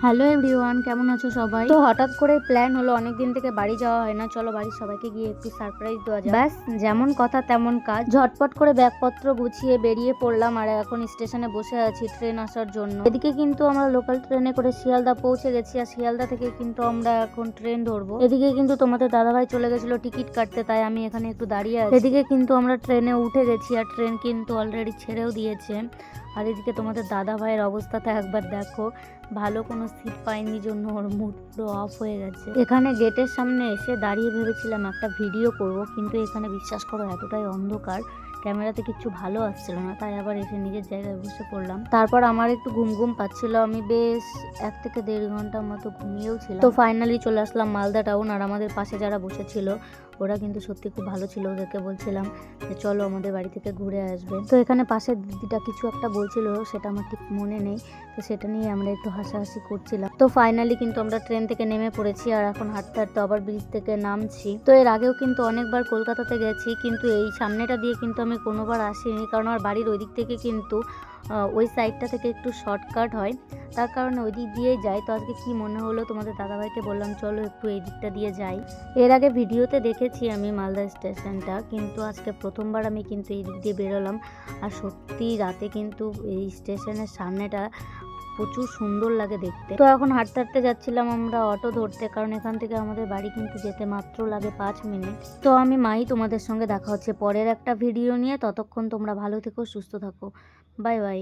Hello everyone, কেমন আছো সবাই? তো হঠাৎ করে প্ল্যান হলো, অনেক দিন থেকে বাড়ি যাওয়া হয় না, চলো বাড়ির সবাইকে গিয়ে একটু সারপ্রাইজ দেওয়া যায়। ব্যাস যেমন কথা তেমন কাজ, ঝটপট করে ব্যাগপত্র গুছিয়ে বেরিয়ে পড়লাম। আর এখন স্টেশনে বসে আছি ট্রেন আসার জন্য। এদিকে কিন্তু আমরা লোকাল ট্রেনে করে শিয়ালদা পৌঁছে গেছি, আর শিয়ালদা থেকে কিন্তু আমরা এখন ট্রেন ধরবো। এদিকে কিন্তু তোমাদের দাদাভাই চলে গেছিল টিকিট কাটতে, তাই আমি এখানে একটু দাঁড়িয়ে আছি। এদিকে কিন্তু আমরা ট্রেনে উঠে গেছি, আর ট্রেন কিন্তু অলরেডি ছেড়েও দিয়েছে। আর এদিকে তোমাদের দাদা ভাইয়ের অবস্থাটা একবার দেখো, ভালো কোনো সিট পাইনি জন্য ওর মুড পুরো অফ হয়ে গেছে। এখানে গেটের সামনে এসে দাঁড়িয়ে ভেবেছিলাম একটা ভিডিও করব, কিন্তু এখানে বিশ্বাস করো এতটাই অন্ধকার, ক্যামেরাতে কিছু ভালো আসছিল না, তাই আবার এসে নিজের জায়গায় বসে পড়লাম। তারপর আমার একটু ঘুম ঘুম পাচ্ছিল, আমি বেশ 1 থেকে 1.5 ঘন্টার মতো ঘুমিয়েও ছিলাম। তো ফাইনালি চলে আসলাম মালদা টাউন। আর আমাদের পাশে যারা বসেছিল ওরা কিন্তু সত্যি খুব ভালো ছিল, ওদেরকে বলছিলাম যে চলো আমাদের বাড়ি থেকে ঘুরে আসবে। তো এখানে পাশের দিদিটা কিছু একটা বলছিল, সেটা আমার ঠিক মনে নেই, তো সেটা নিয়ে আমরা একটু হাসাহাসি করছিলাম। তো ফাইনালি কিন্তু আমরা ট্রেন থেকে নেমে পড়েছি, আর এখন হাঁটতে হাঁটতে আবার ব্রিজ থেকে নামছি। তো এর আগেও কিন্তু অনেকবার কলকাতাতে গেছি, কিন্তু এই সামনেটা দিয়ে কিন্তু আমি কোনোবার আসিনি, কারণ আমার বাড়ির ওই দিক থেকে কিন্তু ওই সাইডটা থেকে একটু শর্টকাট হয়, তার কারণে ওই দিক দিয়েই যাই। তো আজকে কি মনে হলো, তোমাদের দাদাভাইকে বললাম চলো একটু এই দিকটা দিয়ে যাই। এর আগে ভিডিওতে দেখেছি আমি মালদা স্টেশনটা, কিন্তু আজকে প্রথমবার আমি কিন্তু এই দিক দিয়ে বেরোলাম। আর সত্যি রাতে কিন্তু এই স্টেশনের সামনেটা প্রচুর সুন্দর লাগে দেখতে। তো এখন হাঁটতে হাঁটতে যাচ্ছিলাম আমরা অটো ধরতে, কারণ এখান থেকে আমাদের বাড়ি কিন্তু যেতে মাত্র লাগে 5 মিনিট। তো আমি মাই তোমাদের সঙ্গে দেখা হচ্ছে পরের একটা ভিডিও নিয়ে। ততক্ষণ তোমরা ভালো থেকো, সুস্থ থাকো, বাই বাই।